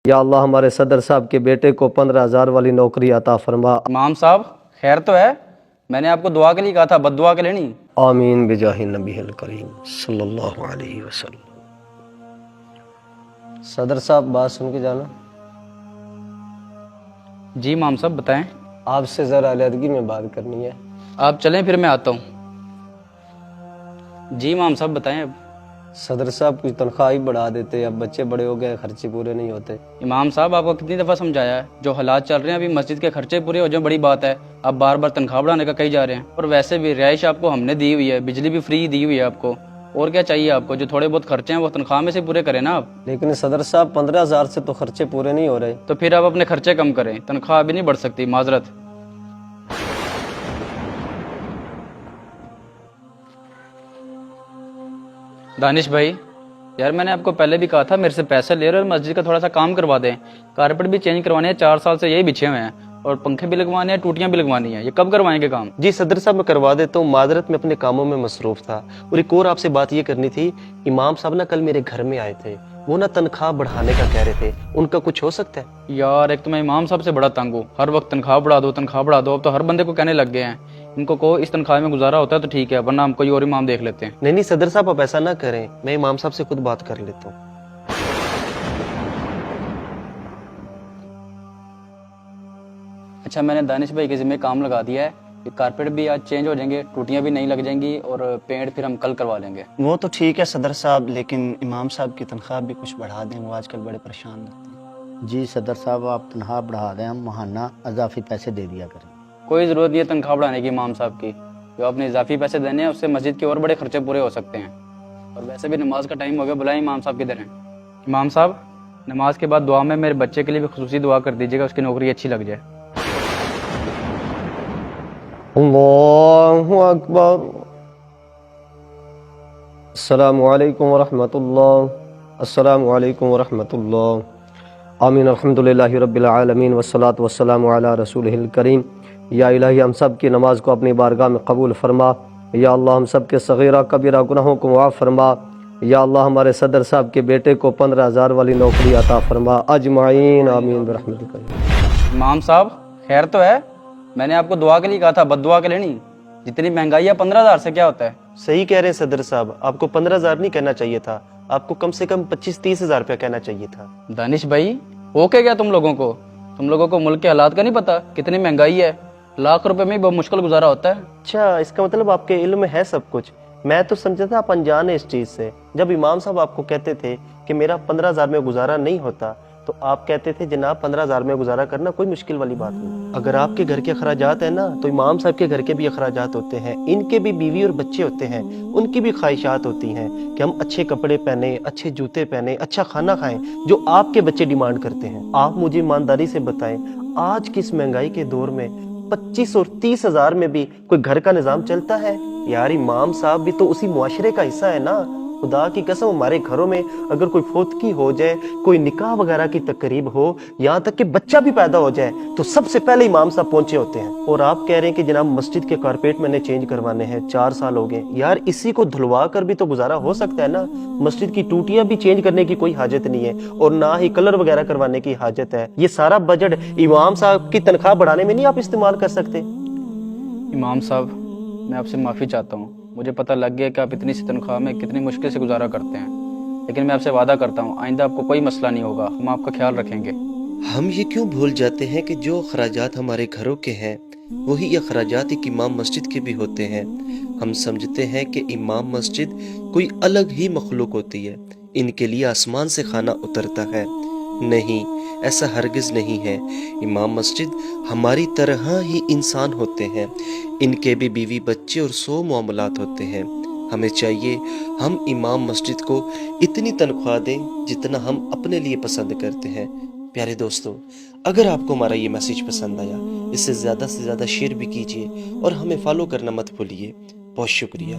یا اللہ ہمارے صدر صاحب کے بیٹے کو 15,000 والی نوکری عطا فرما۔ امام صاحب خیر تو ہے؟ میں نے آپ کو دعا کے لیے کہا تھا، بد دعا کے لیے نہیں۔ آمین بجاہ نبی الکریم صلی اللہ علیہ وسلم۔ صدر صاحب بات سن کے جانا۔ جی امام صاحب بتائیں۔ آپ سے ذرا علیحدگی میں بات کرنی ہے۔ آپ چلیں پھر میں آتا ہوں۔ جی امام صاحب بتائیں اب۔ صدر صاحب کچھ تنخواہ ہی بڑھا دیتے، اب بچے بڑے ہو گئے، خرچے پورے نہیں ہوتے۔ امام صاحب آپ کو کتنی دفعہ سمجھایا ہے، جو حالات چل رہے ہیں ابھی مسجد کے خرچے پورے ہو جائیں بڑی بات ہے، آپ بار بار تنخواہ بڑھانے کا کہی جا رہے ہیں۔ اور ویسے بھی رہائش آپ کو ہم نے دی ہوئی ہے، بجلی بھی فری دی ہوئی ہے آپ کو، اور کیا چاہیے آپ کو؟ جو تھوڑے بہت خرچے ہیں وہ تنخواہ میں سے پورے کریں نا آپ۔ لیکن صدر صاحب 15,000 سے تو خرچے پورے نہیں ہو رہے۔ تو پھر آپ اپنے خرچے کم کریں، تنخواہ ابھی نہیں بڑھ سکتی، معذرت۔ دانش بھائی یار میں نے آپ کو پہلے بھی کہا تھا میرے سے پیسے لے رہے اور مسجد کا تھوڑا سا کام کروا دیں، کارپیٹ بھی چینج کروانے ہیں، 4 سال سے یہی بچھے ہوئے ہیں، اور پنکھے بھی لگوانے ہیں، ٹوٹیاں بھی لگوانی ہیں، یہ کب کروائیں گے کام؟ جی صدر صاحب میں کروا دیتا ہوں، معذرت میں اپنے کاموں میں مصروف تھا۔ اور ایک اور آپ سے بات یہ کرنی تھی، امام صاحب نا کل میرے گھر میں آئے تھے، وہ نا تنخواہ بڑھانے کا کہہ رہے تھے، ان کا کچھ ہو سکتا ہے؟ یار ایک تو میں امام صاحب سے بڑا تنگ ہوں، ہر وقت تنخواہ بڑھا دو تنخواہ بڑھا دو، اب تو ہر بندے کو کہنے لگ گئے ہیں، ان کو کہو اس تنخواہ میں گزارا ہوتا ہے تو ٹھیک ہے، ورنہ ہم کوئی اور امام دیکھ لیتے ہیں۔ نہیں صدر صاحب آپ ایسا نہ کریں، میں امام صاحب سے خود بات کر لیتا ہوں۔ اچھا میں نے دانش بھائی کے ذمہ کام لگا دیا ہے، کہ کارپیٹ بھی آج چینج ہو جائیں گے، ٹوٹیاں بھی نہیں لگ جائیں گی، اور پینٹ پھر ہم کل کروا لیں گے۔ وہ تو ٹھیک ہے صدر صاحب، لیکن امام صاحب کی تنخواہ بھی کچھ بڑھا دیں، وہ آج کل بڑے پریشان رہتے ہیں۔ جی صدر صاحب آپ تنخواہ بڑھا دیں، ہم ماہانہ اضافی پیسے دے دیا کریں۔ کوئی ضرورت نہیں ہے تنخواہ بڑھانے کی امام صاحب کی، جو آپ نے اضافی پیسے دینے ہیں اس سے مسجد کے اور بڑے خرچے پورے ہو سکتے ہیں، اور ویسے بھی نماز کا ٹائم ہو گیا، بلائیں امام صاحب کدھر ہیں؟ امام صاحب نماز کے بعد دعا میں میرے بچے کے لیے بھی خصوصی دعا کر دیجیے گا، اس کی نوکری اچھی لگ جائے۔ اللہ اکبر۔ السلام علیکم ورحمۃ اللہ، السلام علیکم ورحمۃ اللہ۔ آمین الحمدللہ رب العالمین والصلاة والسلام علی رسولہ الکریم۔ یا الہی ہم سب کی نماز کو اپنی بارگاہ میں قبول فرما، یا اللہ ہم سب کے صغیرہ کبیرہ گناہوں کو معاف فرما، یا اللہ ہمارے صدر صاحب کے بیٹے کو 15,000 والی نوکری عطا فرما اجمعین، آمین برحمتک۔ امام صاحب خیر تو ہے؟ میں نے آپ کو دعا کے لیے کہا تھا، بد دعا کے لیے نہیں۔ جتنی مہنگائی ہے 15,000 سے کیا ہوتا ہے؟ صحیح کہہ رہے ہیں صدر صاحب، آپ کو 15,000 نہیں کہنا چاہیے تھا، آپ کو کم سے کم 25-30 ہزار روپیہ کہنا چاہیے تھا۔ دانش بھائی ہو کے گیا تم لوگوں کو ملک کے حالات کا نہیں پتا، کتنی مہنگائی ہے، لاکھ روپے میں بہت مشکل گزارا ہوتا ہے۔ اچھا اس کا مطلب آپ کے علم میں ہے سب کچھ، میں تو سمجھا تھا آپ انجان ہیں اس چیز سے۔ جب امام صاحب آپ کو کہتے تھے کہ میرا 15,000 میں گزارا نہیں ہوتا تو آپ کہتے تھے جناب 15,000 میں گزارا کرنا کوئی مشکل والی بات نہیں۔ اگر آپ کے گھر کے اخراجات ہیں نا تو امام صاحب کے گھر کے بھی اخراجات ہوتے ہیں، ان کے بھی بیوی اور بچے ہوتے ہیں، ان کی بھی خواہشات ہوتی ہیں کہ ہم اچھے کپڑے پہنیں، اچھے جوتے پہنیں، اچھا کھانا کھائیں، جو آپ کے بچے ڈیمانڈ کرتے ہیں۔ آپ مجھے ایمانداری سے بتائیں آج کس مہنگائی کے دور میں 25 اور 30 ہزار میں بھی کوئی گھر کا نظام چلتا ہے؟ یار امام صاحب بھی تو اسی معاشرے کا حصہ ہے نا۔ خدا کی قسم ہمارے گھروں میں اگر کوئی فوتگی ہو جائے، کوئی نکاح وغیرہ کی تقریب ہو، یہاں تک کہ بچہ بھی پیدا ہو جائے تو سب سے پہلے امام صاحب پہنچے ہوتے ہیں۔ اور آپ کہہ رہے ہیں کہ جناب مسجد کے کارپیٹ میں نے چینج کروانے ہیں، 4 سال ہو گئے، یار اسی کو دھلوا کر بھی تو گزارا ہو سکتا ہے نا۔ مسجد کی ٹوٹیاں بھی چینج کرنے کی کوئی حاجت نہیں ہے، اور نہ ہی کلر وغیرہ کروانے کی حاجت ہے۔ یہ سارا بجٹ امام صاحب کی تنخواہ بڑھانے میں نہیں آپ استعمال کر سکتے؟ امام صاحب میں آپ سے معافی چاہتا ہوں، مجھے پتہ لگ گیا کہ آپ اتنی سی تنخواہ میں کتنی مشکل سے گزارا کرتے ہیں، لیکن میں آپ سے وعدہ کرتا ہوں آئندہ آپ کو کوئی مسئلہ نہیں ہوگا، ہم آپ کا خیال رکھیں گے۔ ہم یہ کیوں بھول جاتے ہیں کہ جو اخراجات ہمارے گھروں کے ہیں وہی اخراجات ایک امام مسجد کے بھی ہوتے ہیں۔ ہم سمجھتے ہیں کہ امام مسجد کوئی الگ ہی مخلوق ہوتی ہے، ان کے لیے آسمان سے کھانا اترتا ہے۔ نہیں، ایسا ہرگز نہیں ہے۔ امام مسجد ہماری طرح ہی انسان ہوتے ہیں، ان کے بھی بیوی بچے اور 100 معاملات ہوتے ہیں۔ ہمیں چاہیے ہم امام مسجد کو اتنی تنخواہ دیں جتنا ہم اپنے لیے پسند کرتے ہیں۔ پیارے دوستو، اگر آپ کو ہمارا یہ میسیج پسند آیا اسے زیادہ سے زیادہ شیئر بھی کیجیے، اور ہمیں فالو کرنا مت بھولیے۔ بہت شکریہ۔